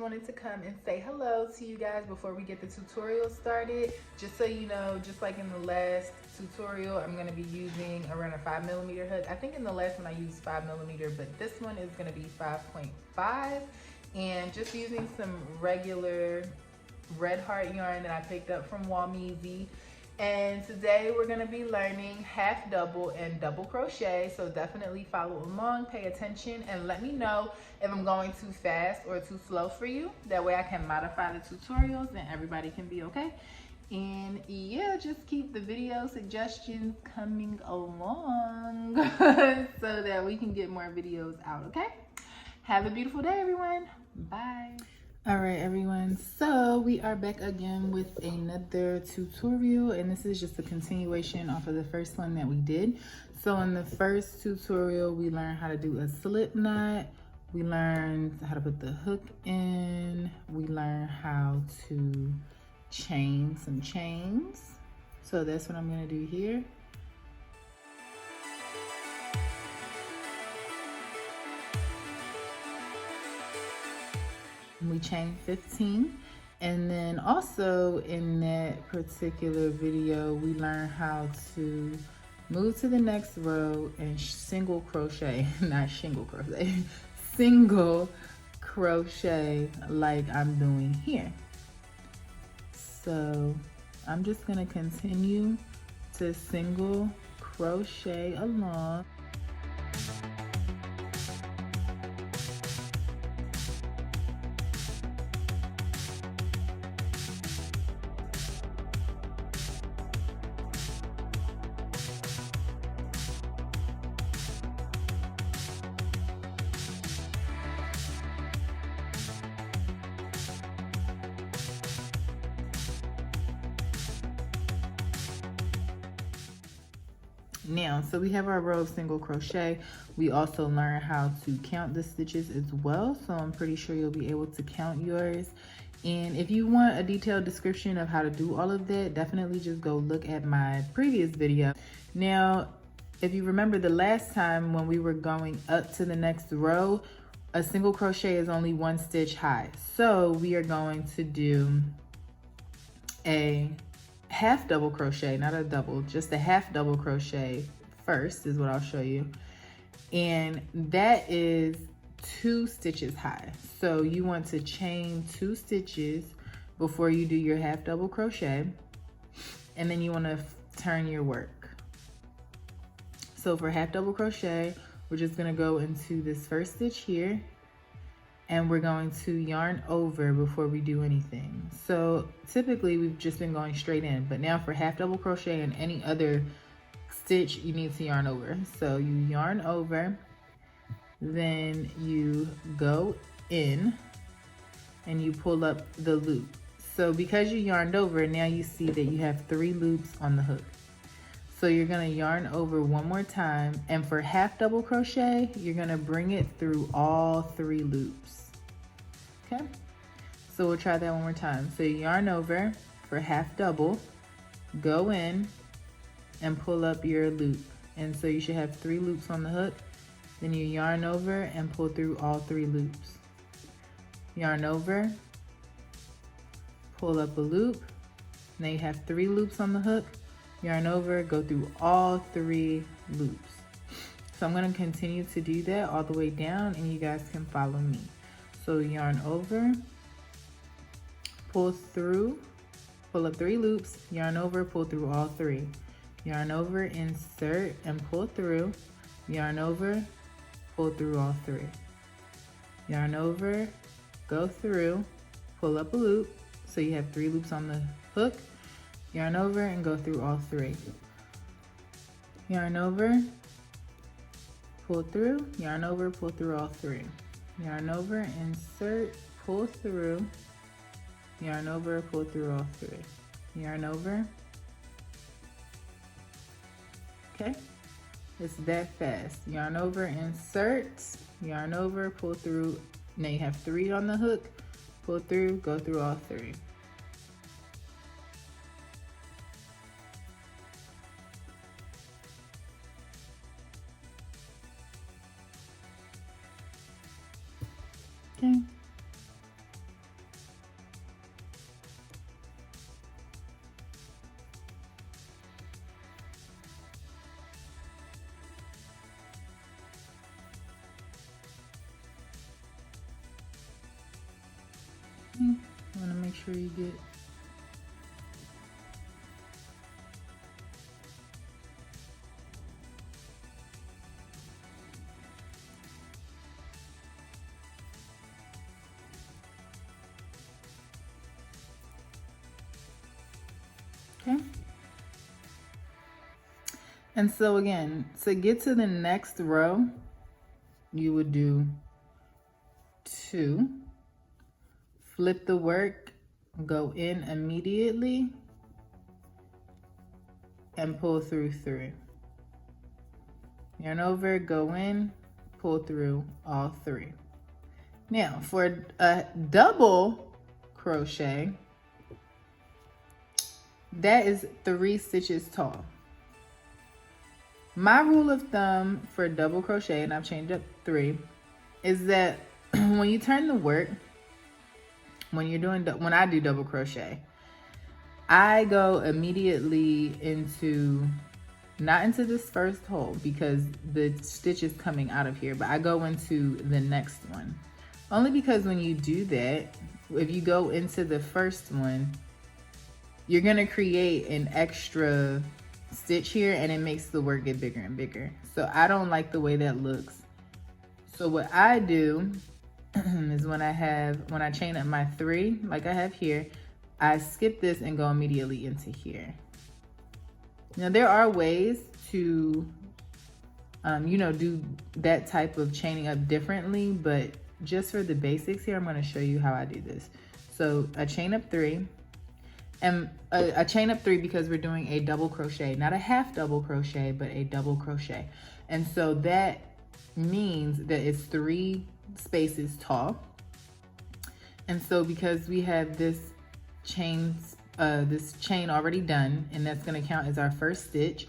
wanted to come and say hello to you guys before we get the tutorial started. Just so you know, just like in the last tutorial, I'm going to be using around a 5mm hook. I think in the last one I used 5mm, but this one is going to be 5.5, and just using some regular red heart yarn that I picked up from Walmeasy. And today we're going to be learning half double and double crochet, so definitely follow along, pay attention, and let me know if I'm going too fast or too slow for you. That way I can modify the tutorials and everybody can be okay. And yeah, just keep the video suggestions coming along so that we can get more videos out, okay? Have a beautiful day, everyone. Bye. All right, everyone, so we are back again with another tutorial, and this is just a continuation off of the first one that we did. So in the first tutorial, we learned how to do a slip knot, we learned how to put the hook in, we learned how to chain some chains. So that's what I'm gonna do here. We chain 15, and then also in that particular video we learned how to move to the next row and single crochet, not shingle crochet, single crochet like I'm doing here. So I'm just going to continue to single crochet along. Now, so we have our row of single crochet. We also learn how to count the stitches as well, so I'm pretty sure you'll be able to count yours. And if you want a detailed description of how to do all of that, definitely just go look at my previous video. Now, if you remember the last time when we were going up to the next row, a single crochet is only 1 stitch high. So we are going to do a half double crochet, not a double, just a half double crochet first is what I'll show you. And that is 2 stitches high. So you want to chain 2 stitches before you do your half double crochet, and then you want to turn your work. So for half double crochet, we're just going to go into this first stitch here, and we're going to yarn over before we do anything. So typically we've just been going straight in, but now for half double crochet and any other stitch, you need to yarn over. So you yarn over, then you go in and you pull up the loop. So because you yarned over, now you see that you have 3 loops on the hook. So you're gonna yarn over one more time, and for half double crochet, you're gonna bring it through all 3 loops, okay? So we'll try that one more time. So you yarn over for half double, go in, and pull up your loop. And so you should have 3 loops on the hook. Then you yarn over and pull through all 3 loops. Yarn over, pull up a loop. Now you have 3 loops on the hook. Yarn over, go through all 3 loops. So I'm going to continue to do that all the way down, and you guys can follow me. So yarn over, pull through, pull up 3 loops, yarn over, pull through all 3. Yarn over, insert, and pull through. Yarn over, pull through all 3. Yarn over, go through, pull up a loop. So you have 3 loops on the hook. Yarn over and go through all 3. Yarn over, pull through, yarn over, pull through all 3. Yarn over, insert, pull through, yarn over, pull through all 3. Yarn over. Okay, it's that fast. Yarn over, insert, yarn over, pull through. Now you have 3 on the hook, pull through, go through all 3. Okay. sure you get okay. And so again, to get to the next row, you would do 2, flip the work, go in immediately, and pull through 3. Yarn over, go in, pull through all 3. Now for a double crochet, that is 3 stitches tall. My rule of thumb for double crochet, and I've changed up 3, is that when you turn the work, when I do double crochet, I go immediately into, not into this first hole because the stitch is coming out of here, but I go into the next one. Only because when you do that, if you go into the first one, you're gonna create an extra stitch here and it makes the work get bigger and bigger. So I don't like the way that looks. So what I do is when I chain up my 3, like I have here, I skip this and go immediately into here. Now there are ways to, do that type of chaining up differently, but just for the basics here, I'm gonna show you how I do this. So I chain up 3, and I chain up 3 because we're doing a double crochet, not a half double crochet, but a double crochet. And so that means that it's 3 spaces tall. And so because we have this chain already done, and that's gonna count as our first stitch,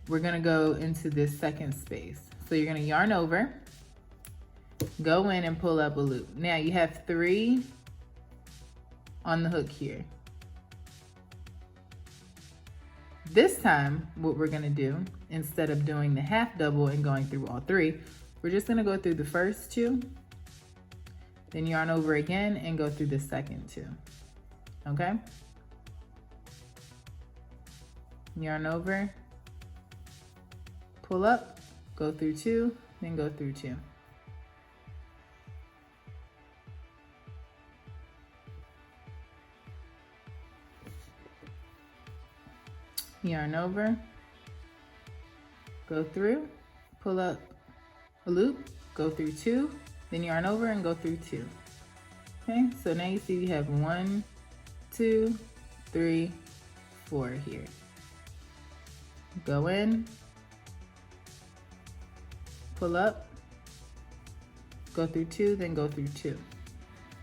we're gonna go into this second space. So you're gonna yarn over, go in and pull up a loop. Now you have 3 on the hook here. This time, what we're gonna do, instead of doing the half double and going through all 3, we're just gonna go through the first 2, then yarn over again and go through the second 2, okay? Yarn over, pull up, go through 2, then go through 2. Yarn over, go through, pull up a loop, go through 2, then yarn over and go through 2. Okay, so now you see we have 1, 2, 3, 4 here. Go in, pull up, go through 2, then go through 2.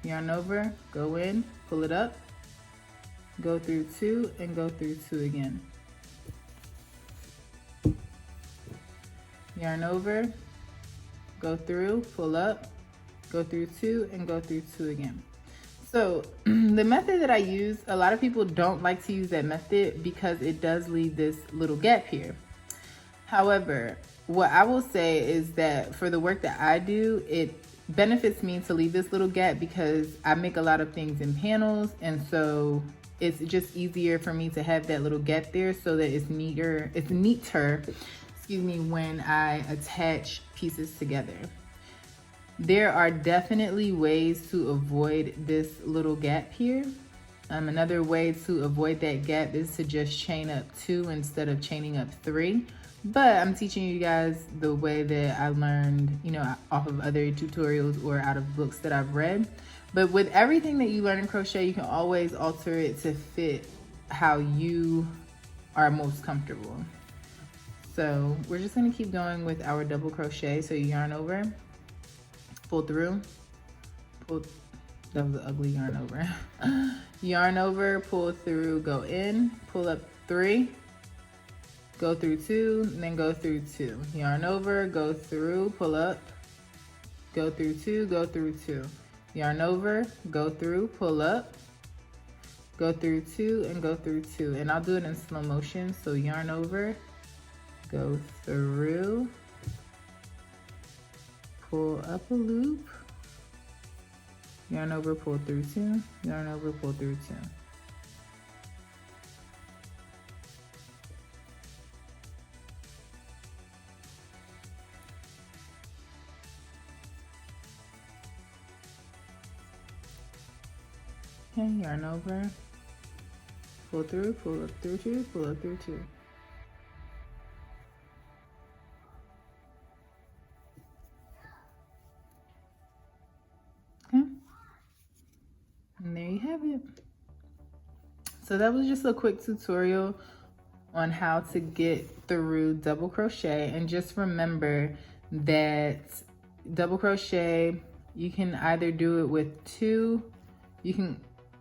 Yarn over, go in, pull it up, go through 2, and go through 2 again. Yarn over, go through, pull up, go through 2, and go through 2 again. So the method that I use, a lot of people don't like to use that method because it does leave this little gap here. However, what I will say is that for the work that I do, it benefits me to leave this little gap because I make a lot of things in panels, and so it's just easier for me to have that little gap there so that it's neater, when I attach pieces together. There are definitely ways to avoid this little gap here. Another way to avoid that gap is to just chain up 2 instead of chaining up 3. But I'm teaching you guys the way that I learned, off of other tutorials or out of books that I've read. But with everything that you learn in crochet, you can always alter it to fit how you are most comfortable. So we're just gonna keep going with our double crochet. So you yarn over, pull through, that was an ugly yarn over. Yarn over, pull through, go in, pull up 3, go through 2, and then go through 2. Yarn over, go through, pull up, go through 2, go through 2. Yarn over, go through, pull up, go through 2, and go through 2. And I'll do it in slow motion. So yarn over, go through, pull up a loop, yarn over, pull through 2, yarn over, pull through 2. Okay, yarn over, pull through, pull up through 2, pull up through 2. Okay, and there you have it. So that was just a quick tutorial on how to get through double crochet. And just remember that double crochet, you can either do it with 2,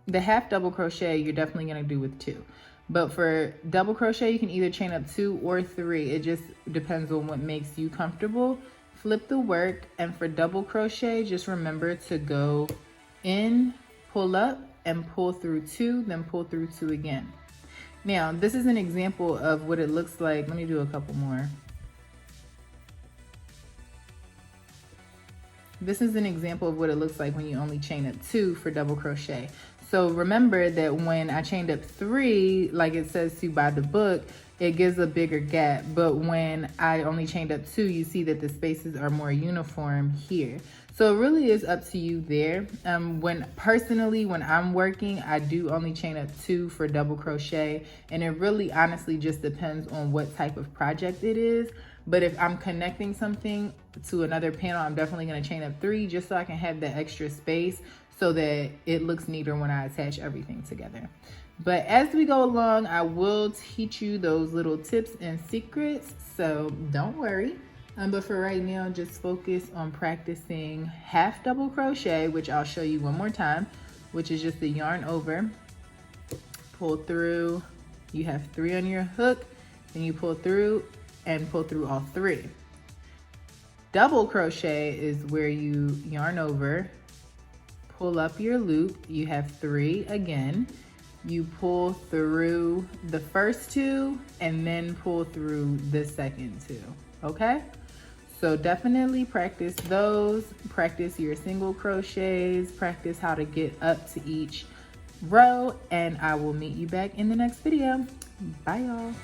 the half double crochet you're definitely going to do with 2, but for double crochet you can either chain up 2 or 3. It just depends on what makes you comfortable. Flip the work, and for double crochet just remember to go in, pull up, and pull through 2, then pull through 2 again. Now this is an example of what it looks like. Let me do a couple more. This is an example of what it looks like when you only chain up 2 for double crochet. So remember that when I chained up 3, like it says to by the book, it gives a bigger gap. But when I only chained up 2, you see that the spaces are more uniform here. So it really is up to you there. When I'm working, I do only chain up 2 for double crochet. And it really honestly just depends on what type of project it is. But if I'm connecting something to another panel, I'm definitely gonna chain up 3 just so I can have the extra space so that it looks neater when I attach everything together. But as we go along, I will teach you those little tips and secrets, so don't worry. But for right now, just focus on practicing half double crochet, which I'll show you one more time, which is just the yarn over, pull through, you have 3 on your hook, then you pull through and pull through all 3. Double crochet is where you yarn over, pull up your loop, you have 3 again, you pull through the first 2 and then pull through the second 2, okay? So definitely practice those, practice your single crochets, practice how to get up to each row, and I will meet you back in the next video. Bye y'all.